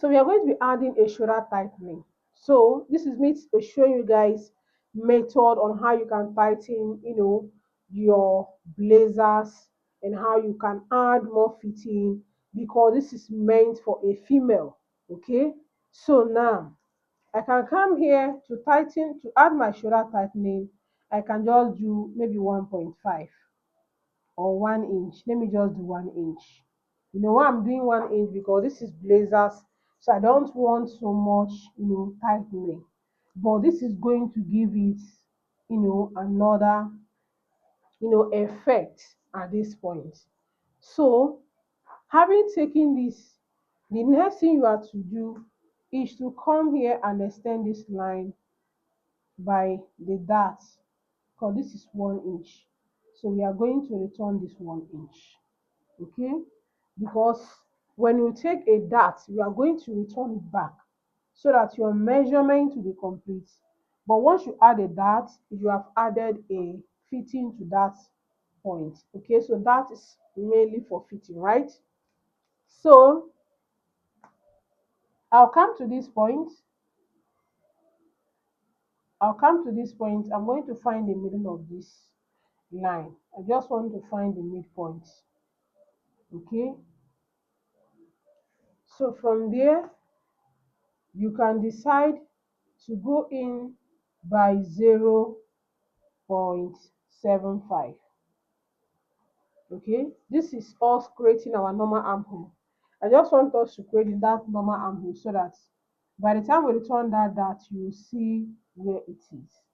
So we are going to be adding a shoulder tightening. So this is me showing you guys method on how you can tighten, your blazers, and how you can add more fitting, because this is meant for a female. Okay. So now I can come here to tighten, to add my shoulder tightening. I can just do maybe 1.5 or 1 inch. Let me just do 1 inch. You know why I'm doing 1 inch? Because this is blazers, so I don't want so much, tightening. But this is going to give it, another, effect at this point. So, having taken this, the next thing you have to do is to come here and extend this line by the dart, because this is 1 inch. So we are going to return this 1 inch. Okay, because when you take a dart, you are going to return it back so that your measurement will be complete. But once you add a dart, you have added a fitting to that point. Okay, so that is mainly for fitting, right? So i'll come to this point I'll come to this point. I'm going to find the middle of this line. I just want to find the midpoint. Okay, so from there you can decide to go in by 0.75. Okay, this is us creating our normal armhole. I just want us to create that normal armhole so that by the time we return that dart, you see where it is.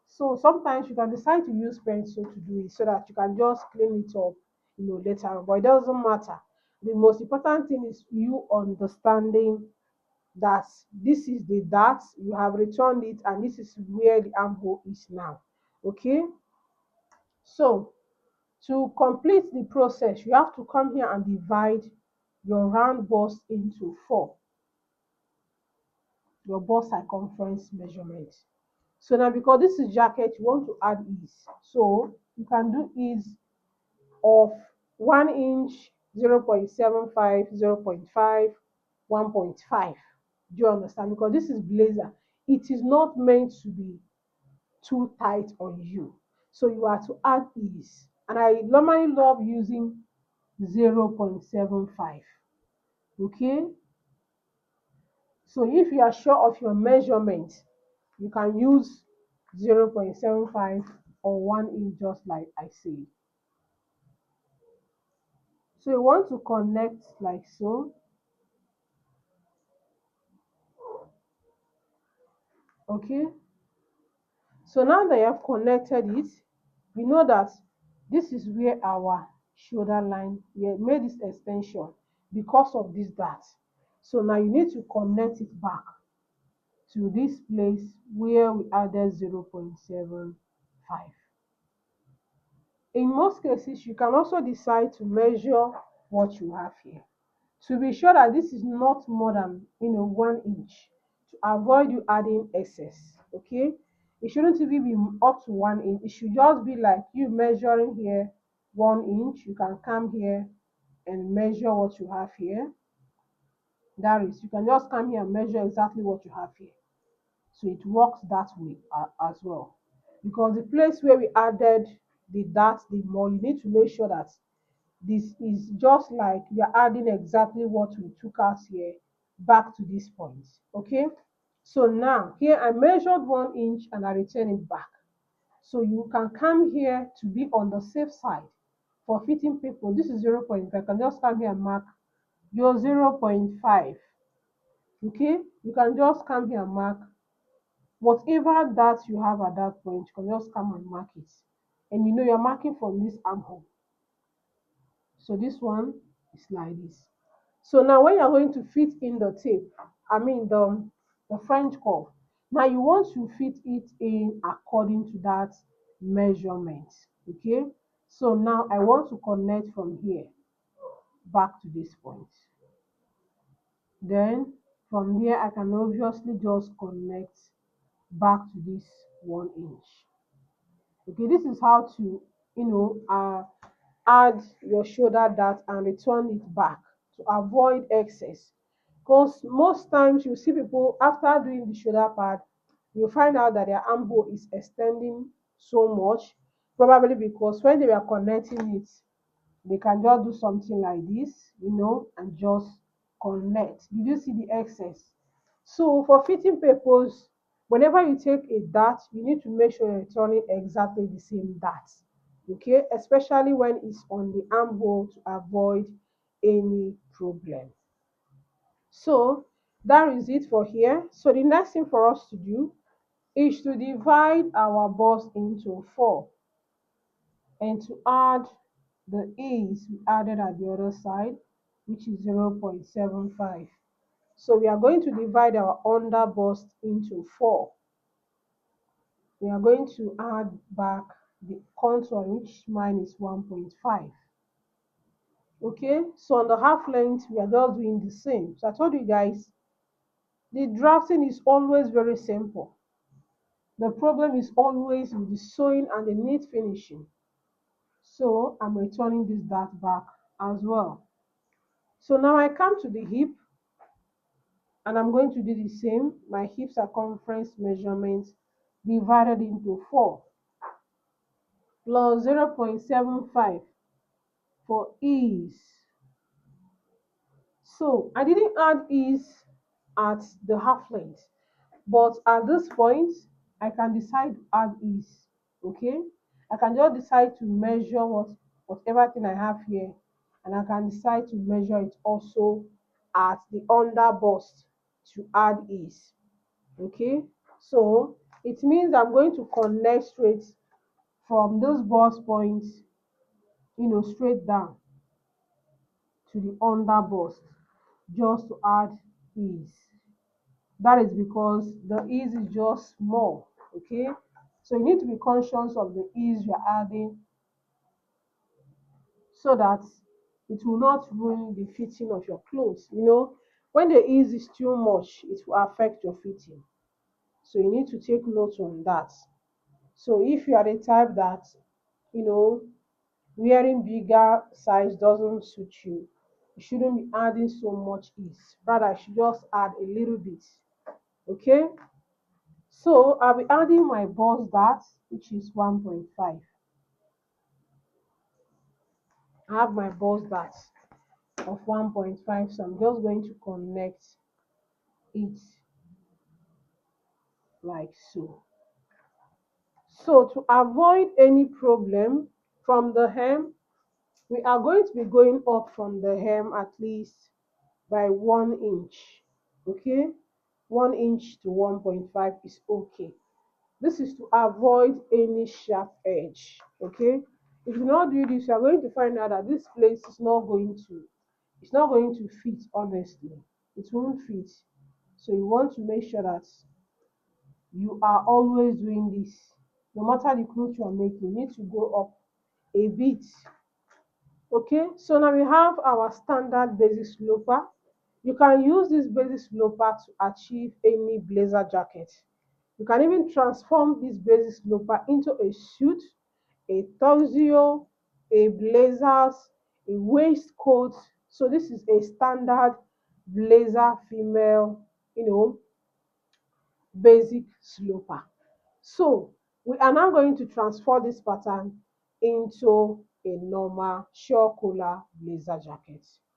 So sometimes you can decide to use pencil to do it so that you can just clean it up, later on. But it doesn't matter. The most important thing is you understanding that this is the dart, you have returned it, and this is where the armhole is now. Okay, so to complete the process, you have to come here and divide your round bust into four, your bust circumference measurement. So now, because this is jacket, you want to add ease, so you can do ease of 1 inch, 0.75, 0.5, 1.5. Do you understand? Because this is blazer, it is not meant to be too tight on you, so you have to add ease. And I normally love using 0.75. Okay, so if you are sure of your measurement, you can use 0.75 or 1 inch, just like I said. So you want to connect like so. Okay, so now that you have connected it, you know that this is where our shoulder line, we have made this extension because of this dart. So now you need to connect it back to this place where we added 0.75. In most cases, you can also decide to measure what you have here to be sure that this is not more than 1 inch, to avoid you adding excess. Okay, it shouldn't even be up to 1 inch. It should just be like you measuring here 1 inch. You can come here and measure what you have here. That is, you can just come here and measure exactly what you have here. So it works that way as well. Because the place where we added the dart, the more, you need to make sure that this is just like we are adding exactly what we took out here back to this point. Okay, so now here I measured 1 inch and I return it back. So you can come here to be on the safe side. For fitting people, this is 0.5. I can just come here and mark your 0.5. Okay, you can just come here and mark whatever that you have at that point. You can just come and mark it, and you're marking from this armhole. So this one is like this. So now when you're going to fit in the tape, I mean the French curve, now you want to fit it in according to that measurement. Okay, so now I want to connect from here back to this point. Then from there I can obviously just connect back to this 1 inch. Okay, this is how to add your shoulder dart and return it back to avoid excess. Because most times you see people after doing the shoulder pad, you find out that their armhole is extending so much, probably because when they were connecting it, they can just do something like this, and just connect. Did you see the excess? So for fitting purpose, whenever you take a dart, you need to make sure you're turning exactly the same dart. Okay, especially when it's on the armhole to avoid any problem. So that is it for here. So the next thing for us to do is to divide our bust into four and to add the ease we added at the other side, which is 0.75. So we are going to divide our under bust into four. We are going to add back the contour, which mine is 1.5. Okay, so on the half length, we are just doing the same. So I told you guys, the drafting is always very simple. The problem is always with the sewing and the neat finishing. So I'm returning this dart back as well. So now I come to the hip and I'm going to do the same. My hip circumference measurement divided into 4 plus 0.75 for ease. So I didn't add ease at the half length, but at this point, I can decide to add ease. Okay, I can just decide to measure whatever thing I have here, and I can decide to measure it also at the under bust to add ease. Okay, so it means I'm going to connect straight from those bust points, straight down to the under bust just to add ease. That is because the ease is just small. Okay, so you need to be conscious of the ease you're adding so that it will not ruin the fitting of your clothes. When the ease is too much, it will affect your fitting. So you need to take note on that. So if you are the type that, you know, wearing bigger size doesn't suit you, you shouldn't be adding so much ease. Rather, you should just add a little bit. Okay? So I'll be adding my bust dart, which is 1.5. I have my bust dart of 1.5, so I'm just going to connect it like so. So to avoid any problem from the hem, we are going to be going up from the hem at least by 1 inch. Okay, 1 inch to 1.5 is okay. This is to avoid any sharp edge. Okay, if you not do this, you are going to find out that this place is not going to fit. Honestly, it won't fit. So you want to make sure that you are always doing this. No matter the clothes you are making, you need to go up a bit. Okay, so now we have our standard basic sloper. You can use this basic sloper to achieve any blazer jacket. You can even transform this basic sloper into a suit, a tuxedo, a blazers, a waistcoat. So this is a standard blazer female, basic sloper. So we are now going to transfer this pattern into a normal short collar blazer jacket.